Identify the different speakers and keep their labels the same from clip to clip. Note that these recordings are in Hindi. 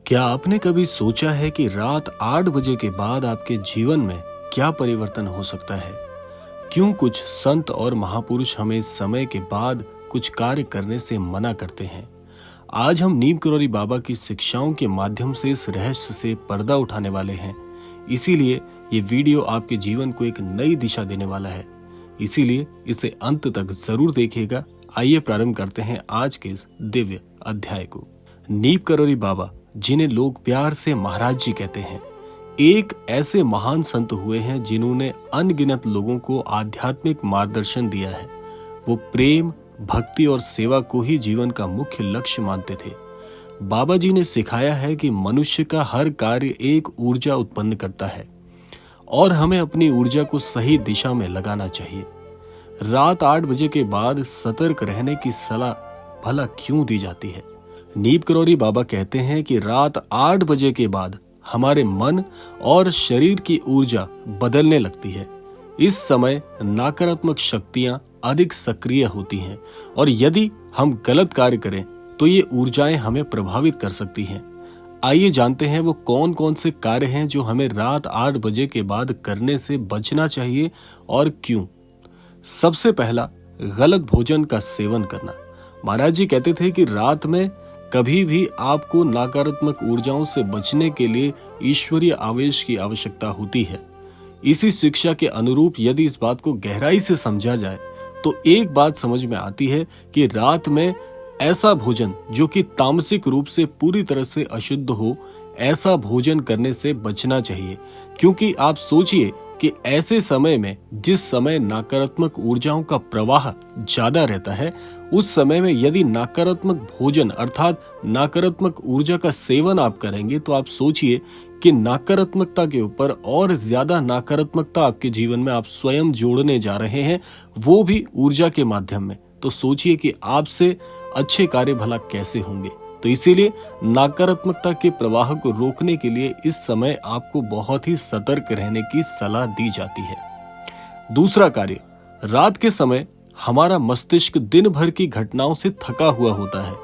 Speaker 1: क्या आपने कभी सोचा है कि रात 8 बजे के बाद आपके जीवन में क्या परिवर्तन हो सकता है? क्यों कुछ संत और महापुरुष हमें इस समय के बाद कुछ कार्य करने से मना करते हैं? आज हम नीम करौरी बाबा की शिक्षाओं के माध्यम से इस रहस्य से पर्दा उठाने वाले हैं। इसीलिए ये वीडियो आपके जीवन को एक नई दिशा देने वाला है। इसीलिए इसे अंत तक जरूर देखिएगा। आइए प्रारंभ करते हैं आज के इस दिव्य अध्याय को। नीम करौरी बाबा, जिन्हें लोग प्यार से महाराज जी कहते हैं, एक ऐसे महान संत हुए हैं जिन्होंने अनगिनत लोगों को आध्यात्मिक मार्गदर्शन दिया है। वो प्रेम, भक्ति और सेवा को ही जीवन का मुख्य लक्ष्य मानते थे। बाबा जी ने सिखाया है कि मनुष्य का हर कार्य एक ऊर्जा उत्पन्न करता है और हमें अपनी ऊर्जा को सही दिशा में लगाना चाहिए। रात 8 बजे के बाद सतर्क रहने की सलाह भला क्यों दी जाती है? नीम करौरी बाबा कहते हैं कि रात 8 बजे के बाद हमारे मन और शरीर की ऊर्जा बदलने लगती है। इस समय नकारात्मक शक्तियां अधिक सक्रिय होती हैं और यदि हम गलत कार्य करें तो ये ऊर्जाएं हमें प्रभावित कर सकती हैं। आइए जानते हैं वो कौन कौन से कार्य हैं जो हमें रात 8 बजे के बाद करने से बचना चाहिए और क्यों। सबसे पहला, गलत भोजन का सेवन करना। महाराज जी कहते थे कि रात में कभी भी आपको नकारात्मक ऊर्जाओं से बचने के लिए ईश्वरीय आवेश की आवश्यकता होती है। इसी शिक्षा के अनुरूप यदि इस बात को गहराई से समझा जाए तो एक बात समझ में आती है कि रात में ऐसा भोजन जो कि तामसिक रूप से पूरी तरह से अशुद्ध हो, ऐसा भोजन करने से बचना चाहिए। क्योंकि आप सोचिए कि ऐसे समय में जिस समय नकारात्मक ऊर्जाओं का प्रवाह ज्यादा रहता है, उस समय में यदि नकारात्मक भोजन अर्थात नकारात्मक ऊर्जा का सेवन आप करेंगे तो आप सोचिए कि नकारात्मकता के ऊपर और ज्यादा नकारात्मकता आपके जीवन में आप स्वयं जोड़ने जा रहे हैं, वो भी ऊर्जा के माध्यम में। तो सोचिए कि आपसे अच्छे कार्य भला कैसे होंगे। तो इसीलिए नकारात्मकता के प्रवाह को रोकने के लिए इस समय आपको बहुत ही सतर्क रहने की सलाह दी जाती है। दूसरा कार्य, रात के समय हमारा मस्तिष्क दिन भर की घटनाओं से थका हुआ होता है।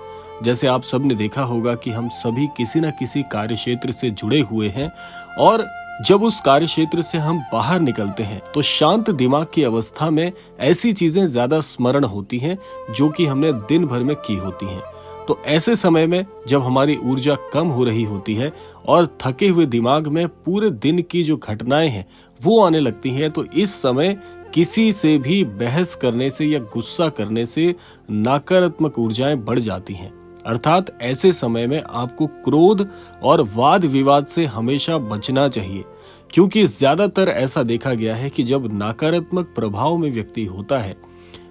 Speaker 1: जैसे आप सब ने देखा होगा कि हम सभी किसी न किसी कार्य क्षेत्र से जुड़े हुए हैं और जब उस कार्य क्षेत्र से हम बाहर निकलते हैं तो शांत दिमाग की अवस्था में ऐसी चीजें ज्यादा स्मरण होती हैं जो कि हमने दिन भर में की होती हैं। तो ऐसे समय में जब हमारी ऊर्जा कम हो रही होती है और थके हुए दिमाग में पूरे दिन की जो घटनाएं हैं वो आने लगती हैं, तो इस समय किसी से भी बहस करने से या गुस्सा करने से नकारात्मक ऊर्जाएं बढ़ जाती हैं। अर्थात ऐसे समय में आपको क्रोध और वाद विवाद से हमेशा बचना चाहिए। क्योंकि ज्यादातर ऐसा देखा गया है कि जब नकारात्मक प्रभाव में व्यक्ति होता है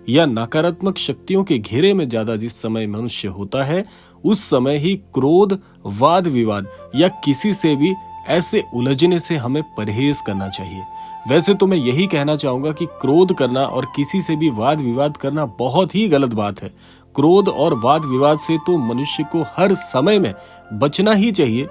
Speaker 1: या नकारात्मक शक्तियों के घेरे में ज्यादा जिस समय मनुष्य होता है, उस समय ही क्रोध, वाद विवाद या किसी से भी ऐसे उलझने से हमें परहेज करना चाहिए। वैसे तो मैं यही कहना चाहूंगा कि क्रोध करना और किसी से भी वाद विवाद करना बहुत ही गलत बात है। क्रोध और वाद विवाद से तो मनुष्य को हर समय में बचना ही चाहिए,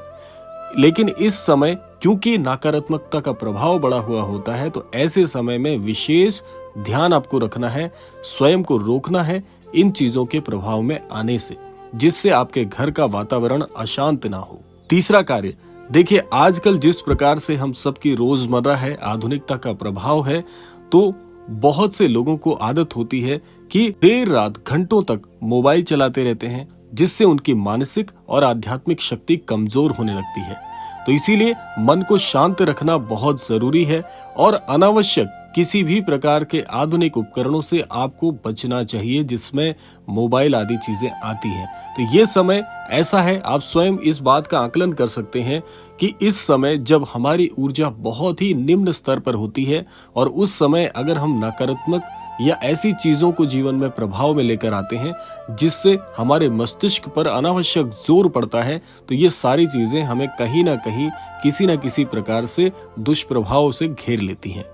Speaker 1: लेकिन इस समय क्योंकि नकारात्मकता का प्रभाव बढ़ा हुआ होता है तो ऐसे समय में विशेष ध्यान आपको रखना है, स्वयं को रोकना है इन चीजों के प्रभाव में आने से, जिससे आपके घर का वातावरण अशांत ना हो। तीसरा कार्य, देखिए आजकल जिस प्रकार से हम सबकी रोजमर्रा है, आधुनिकता का प्रभाव है, तो बहुत से लोगों को आदत होती है कि देर रात घंटों तक मोबाइल चलाते रहते हैं, जिससे उनकी मानसिक और आध्यात्मिक शक्ति कमजोर होने लगती है। तो इसीलिए मन को शांत रखना बहुत जरूरी है और अनावश्यक किसी भी प्रकार के आधुनिक उपकरणों से आपको बचना चाहिए जिसमें मोबाइल आदि चीजें आती हैं। तो ये समय ऐसा है, आप स्वयं इस बात का आकलन कर सकते हैं कि इस समय जब हमारी ऊर्जा बहुत ही निम्न स्तर पर होती है और उस समय अगर हम नकारात्मक या ऐसी चीजों को जीवन में प्रभाव में लेकर आते हैं जिससे हमारे मस्तिष्क पर अनावश्यक जोर पड़ता है, तो ये सारी चीजें हमें कहीं ना कहीं किसी न किसी प्रकार से दुष्प्रभाव से घेर लेती हैं।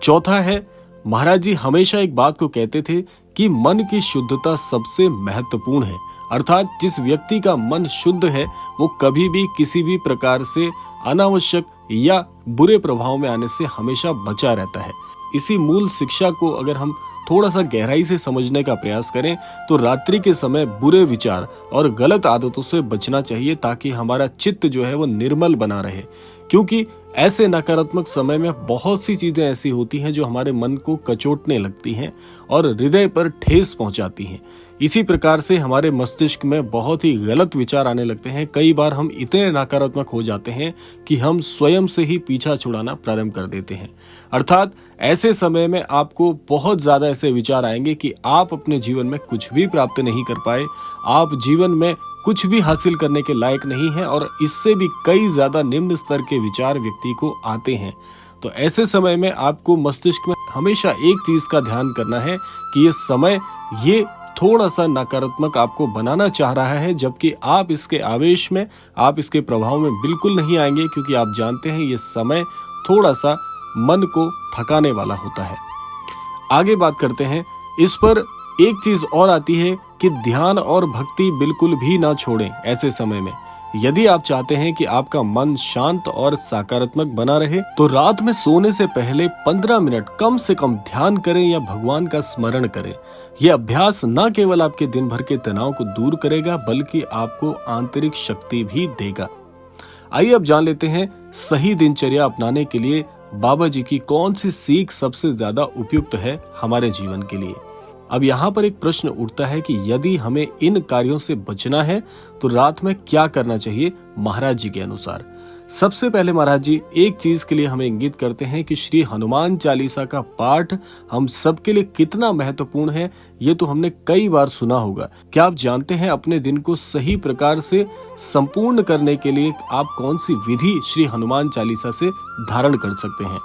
Speaker 1: चौथा है, महाराज जी हमेशा एक बात को कहते थे कि मन की शुद्धता सबसे महत्वपूर्ण है। अर्थात जिस व्यक्ति का मन शुद्ध है वो कभी भी किसी भी प्रकार से अनावश्यक या बुरे प्रभाव में आने से हमेशा बचा रहता है। इसी मूल शिक्षा को अगर हम थोड़ा सा गहराई से समझने का प्रयास करें तो रात्रि के समय बुरे विचार और गलत आदतों से बचना चाहिए, ताकि हमारा चित्त जो है वो निर्मल बना रहे। क्योंकि ऐसे नकारात्मक समय में बहुत सी चीजें ऐसी होती हैं जो हमारे मन को कचोटने लगती हैं और हृदय पर ठेस पहुंचाती हैं। इसी प्रकार से हमारे मस्तिष्क में बहुत ही गलत विचार आने लगते हैं। कई बार हम इतने नकारात्मक हो जाते हैं कि हम स्वयं से ही पीछा छुड़ाना प्रारंभ कर देते हैं। अर्थात ऐसे समय में आपको बहुत ज्यादा ऐसे विचार आएंगे कि आप अपने जीवन में कुछ भी प्राप्त नहीं कर पाए, आप जीवन में कुछ भी हासिल करने के लायक नहीं हैं, और इससे भी कई ज्यादा निम्न स्तर के विचार व्यक्ति को आते हैं। तो ऐसे समय में आपको मस्तिष्क में हमेशा एक चीज का ध्यान करना है कि ये समय ये थोड़ा सा नकारात्मक आपको बनाना चाह रहा है, जबकि आप इसके आवेश में, आप इसके प्रभाव में बिल्कुल नहीं आएंगे, क्योंकि आप जानते हैं ये समय थोड़ा सा मन को थकाने वाला होता है। आगे बात करते हैं, इस पर एक चीज और आती है कि ध्यान और भक्ति बिल्कुल भी ना छोड़ें ऐसे समय में। यदि आप चाहते हैं कि आपका मन शांत और सकारात्मक बना रहे, तो रात में सोने से पहले 15 मिनट कम से कम ध्यान करें या भगवान का स्मरण करें। यह अभ्यास न केवल आपके दिन भर के तनाव को दूर करेगा, बल्कि आपको आंतरिक शक्ति भी देगा। आइए अब जान लेते हैं सही दिनचर्या अपनाने के लिए बाबा जी की कौन सी सीख सबसे ज्यादा उपयुक्त है हमारे जीवन के लिए। अब यहाँ पर एक प्रश्न उठता है कि यदि हमें इन कार्यों से बचना है तो रात में क्या करना चाहिए महाराज जी के अनुसार। सबसे पहले महाराज जी एक चीज के लिए हमें इंगित करते हैं कि श्री हनुमान चालीसा का पाठ हम सबके लिए कितना महत्वपूर्ण है, ये तो हमने कई बार सुना होगा। क्या आप जानते हैं अपने दिन को सही प्रकार से संपूर्ण करने के लिए आप कौन सी विधि श्री हनुमान चालीसा से धारण कर सकते हैं?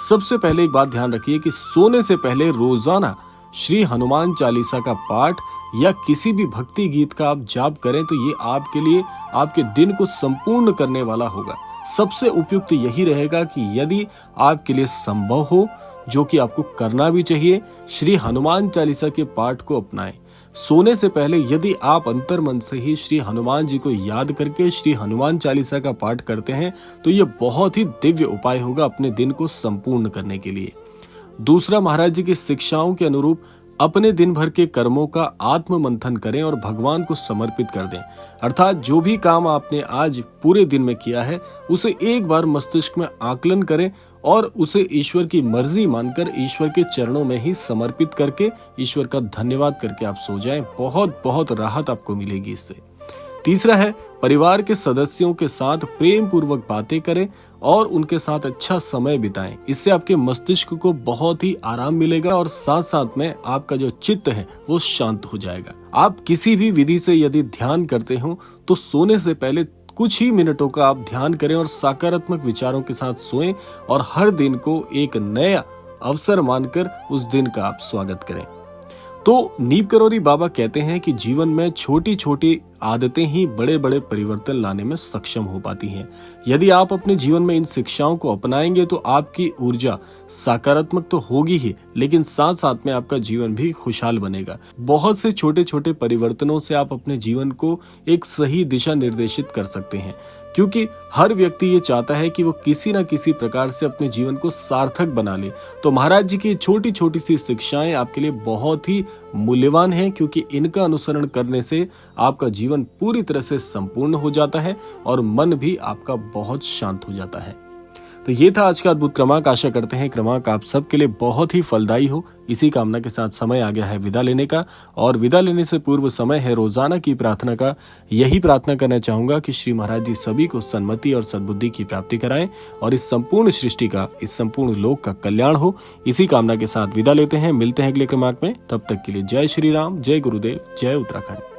Speaker 1: सबसे पहले एक बात ध्यान रखिए कि सोने से पहले रोजाना श्री हनुमान चालीसा का पाठ या किसी भी भक्ति गीत का आप जाप करें तो ये आपके लिए आपके दिन को संपूर्ण करने वाला होगा। सबसे उपयुक्त यही रहेगा कि यदि आपके लिए संभव हो, जो कि आपको करना भी चाहिए, श्री हनुमान चालीसा के पाठ को अपनाएं। सोने से पहले यदि आप अंतर मन से ही श्री हनुमान जी को याद करके श्री हनुमान चालीसा का पाठ करते हैं तो ये बहुत ही दिव्य उपाय होगा अपने दिन को संपूर्ण करने के लिए। दूसरा, महाराज जी की शिक्षाओं के अनुरूप अपने दिन भर के कर्मों का आत्म मंथन करें और भगवान को समर्पित कर दें। अर्थात जो भी काम आपने आज पूरे दिन में किया है उसे एक बार मस्तिष्क में आकलन करें और उसे ईश्वर की मर्जी मानकर ईश्वर के चरणों में ही समर्पित करके ईश्वर का धन्यवाद करके आप सो जाएं। बहुत बहुत राहत आपको मिलेगी इससे। तीसरा है, परिवार के सदस्यों के साथ प्रेम पूर्वक बातें करें और उनके साथ अच्छा समय बिताएं। इससे आपके मस्तिष्क को बहुत ही आराम मिलेगा और साथ साथ में आपका जो चित्त है वो शांत हो जाएगा। आप किसी भी विधि से यदि ध्यान करते हो तो सोने से पहले कुछ ही मिनटों का आप ध्यान करें और सकारात्मक विचारों के साथ सोएं और हर दिन को एक नया अवसर मानकर उस दिन का आप स्वागत करें। तो नीम करोली बाबा कहते हैं कि जीवन में छोटी छोटी आदतें ही बड़े बड़े परिवर्तन लाने में सक्षम हो पाती हैं। यदि आप अपने जीवन में इन शिक्षाओं को अपनाएंगे तो आपकी ऊर्जा सकारात्मक तो होगी ही, लेकिन साथ साथ में आपका जीवन भी खुशहाल बनेगा। बहुत से छोटे छोटे परिवर्तनों से आप अपने जीवन को एक सही दिशा निर्देशित कर सकते हैं, क्योंकि हर व्यक्ति ये चाहता है कि वो किसी न किसी प्रकार से अपने जीवन को सार्थक बना ले। तो महाराज जी की छोटी छोटी सी शिक्षाएं आपके लिए बहुत ही मूल्यवान हैं, क्योंकि इनका अनुसरण करने से आपका जीवन पूरी तरह से संपूर्ण हो जाता है और मन भी आपका बहुत शांत हो जाता है। तो ये था आज का अद्भुत क्रमांक। आशा करते हैं क्रमांक आप सबके लिए बहुत ही फलदायी हो। इसी कामना के साथ समय आ गया है विदा लेने का, और विदा लेने से पूर्व समय है रोजाना की प्रार्थना का। यही प्रार्थना करना चाहूंगा कि श्री महाराज जी सभी को सन्मति और सद्बुद्धि की प्राप्ति कराएं और इस संपूर्ण सृष्टि का, इस संपूर्ण लोक का कल्याण हो। इसी कामना के साथ विदा लेते हैं। मिलते हैं अगले क्रमांक में। तब तक के लिए जय श्री राम, जय गुरुदेव, जय उत्तराखंड।